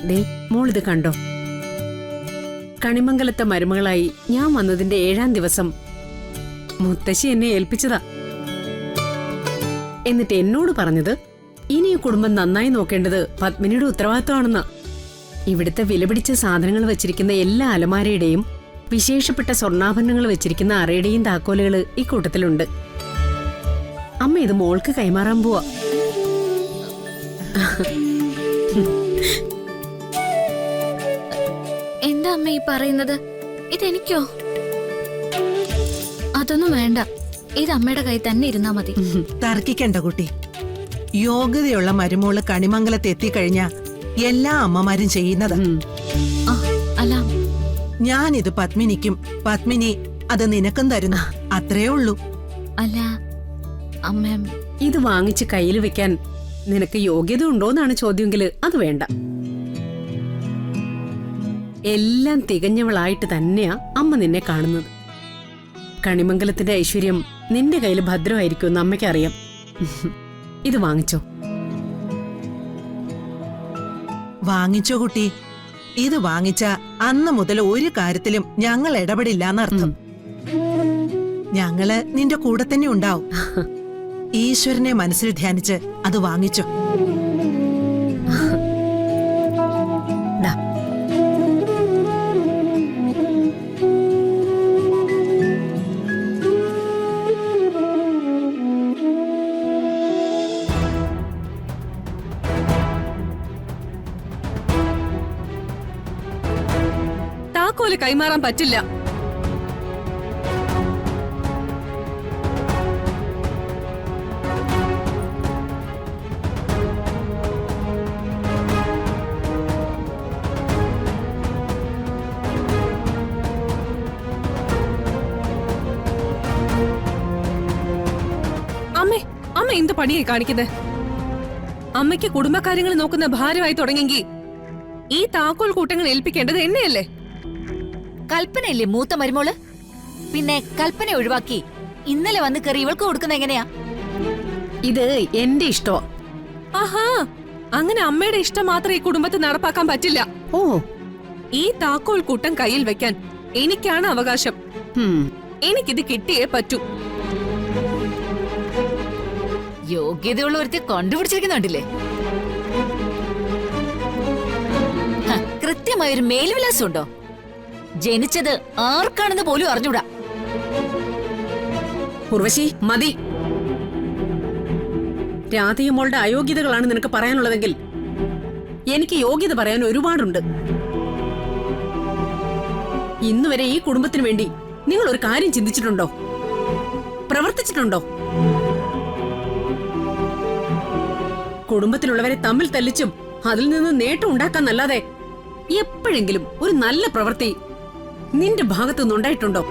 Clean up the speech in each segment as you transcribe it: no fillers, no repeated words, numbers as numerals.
ദേ മോളിത് കണ്ടോ? കണിമംഗലത്തെ മരുമകളായി ഞാൻ വന്നതിന്റെ 7ാം ദിവസം മുത്തശ്ശി എന്നെ ഏൽപ്പിച്ചതാ. എന്നിട്ട് എന്നോട് പറഞ്ഞത് ഇനി ഈ കുടുംബം നന്നായി നോക്കേണ്ടത് പത്മിനിയുടെ ഉത്തരവാദിത്വമാണെന്നാ. ഇവിടുത്തെ വിലപിടിച്ച സാധനങ്ങൾ വെച്ചിരിക്കുന്ന എല്ലാ അലമാരയുടെയും വിശേഷപ്പെട്ട സ്വർണ്ണാഭരണങ്ങൾ വെച്ചിരിക്കുന്ന അറയുടെയും താക്കോലുകൾ ഈ കൂട്ടത്തിലുണ്ട്. അമ്മ ഇത് മോൾക്ക് കൈമാറാൻ പോവാ. എന്താ അമ്മ ഈ പറയുന്നത്? ഇതെനിക്കോ? അതൊന്നും വേണ്ട, ഇത് അമ്മയുടെ കൈ തന്നെ ഇരുന്നാ മതി. തർക്കിക്കണ്ട കുട്ടി. യോഗ്യതയുള്ള മരുമോള് കണിമംഗലത്ത് എത്തിക്കഴിഞ്ഞ എല്ലാ അമ്മമാരും ചെയ്യുന്നതാ. അല്ല, ഞാനിത് പത്മിനിക്കും, പത്മിനി അത് നിനക്കും തരുന്നു, അത്രേ ഉള്ളൂ. അല്ല അമ്മ, ഇത് വാങ്ങിച്ച് കയ്യിൽ വെക്കാൻ നിനക്ക് യോഗ്യത ഉണ്ടോന്നാണ് ചോദ്യമെങ്കില് അത് വേണ്ട. എല്ലാം തികഞ്ഞവളായിട്ട് തന്നെയാ അമ്മ നിന്നെ കാണുന്നത്. കണിമംഗലത്തിന്റെ ഐശ്വര്യം നിന്റെ കയ്യിൽ ഭദ്രമായിരിക്കുമെന്ന് അമ്മയ്ക്കറിയാം. ഇത് വാങ്ങിച്ചോ. വാങ്ങിച്ചോ കുട്ടി. ഇത് വാങ്ങിച്ച അന്ന് മുതൽ ഒരു കാര്യത്തിലും ഞങ്ങൾ ഇടപെടില്ലാന്നർത്ഥം. ഞങ്ങള് നിന്റെ കൂടെ തന്നെ ഉണ്ടാവും. ഈശ്വരനെ മനസ്സിൽ ധ്യാനിച്ച് അത് വാങ്ങിച്ചോ. താക്കോല് കൈമാറാൻ പറ്റില്ല. അമ്മ എന്ത് പണിയായി കാണിക്കുന്നത്? അമ്മയ്ക്ക് കുടുംബകാര്യങ്ങൾ നോക്കുന്ന ഭാരമായി തുടങ്ങിയെങ്കിൽ ഈ താക്കോൽ കൂട്ടങ്ങൾ ഏൽപ്പിക്കേണ്ടത് എന്നെയല്ലേ? കൽപ്പനയല്ലേ മൂത്ത മരുമോള്? പിന്നെ കൽപ്പന ഒഴിവാക്കി ഇന്നലെ വന്ന് കയറി ഇവൾക്ക് കൊടുക്കുന്ന എങ്ങനെയാ? ഇത് എന്റെ ഇഷ്ടമാ. ആഹാ, അങ്ങനെ അമ്മയുടെ ഇഷ്ടം മാത്രം ഈ കുടുംബത്തിൽ നടപ്പാക്കാൻ പറ്റില്ല. ഓ, ഈ താക്കോൽ കൂട്ടം കയ്യിൽ വെക്കാൻ എനിക്കാണ് അവകാശം. എനിക്കിത് കിട്ടിയേ പറ്റൂ. യോഗ്യതയുള്ള ഒരുത്തി കണ്ടുപിടിച്ചിരിക്കുന്നുണ്ടില്ലേ? കൃത്യമായൊരു മേൽവിലാസം ഉണ്ടോ? ജനിച്ചത് ആർക്കാണെന്ന് പോലും അറിഞ്ഞൂടാ. ഉർവശി, മതി. രാധയുമോളുടെ അയോഗ്യതകളാണ് നിനക്ക് പറയാനുള്ളതെങ്കിൽ എനിക്ക് യോഗ്യത പറയാൻ ഒരുപാടുണ്ട്. ഇന്നുവരെ ഈ കുടുംബത്തിന് വേണ്ടി നിങ്ങൾ ഒരു കാര്യം ചിന്തിച്ചിട്ടുണ്ടോ? പ്രവർത്തിച്ചിട്ടുണ്ടോ? കുടുംബത്തിലുള്ളവരെ തമ്മിൽ തല്ലിച്ചും അതിൽ നിന്ന് നേട്ടം ഉണ്ടാക്കാന്നല്ലാതെ എപ്പോഴെങ്കിലും ഒരു നല്ല പ്രവൃത്തി നിന്റെ ഭാഗത്തുനിന്നുണ്ടായിട്ടുണ്ടോ?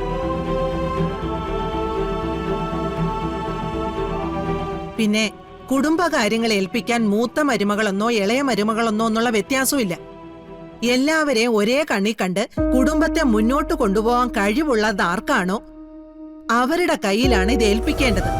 പിന്നെ കുടുംബകാര്യങ്ങൾ ഏൽപ്പിക്കാൻ മൂത്ത മരുമകളെന്നോ ഇളയ മരുമകളെന്നോ എന്നുള്ള വ്യത്യാസമില്ല. എല്ലാവരെയും ഒരേ കണ്ണി കണ്ട് കുടുംബത്തെ മുന്നോട്ട് കൊണ്ടുപോകാൻ കഴിവുള്ളത് ആർക്കാണോ അവരുടെ കയ്യിലാണ് ഇത് ഏൽപ്പിക്കേണ്ടത്.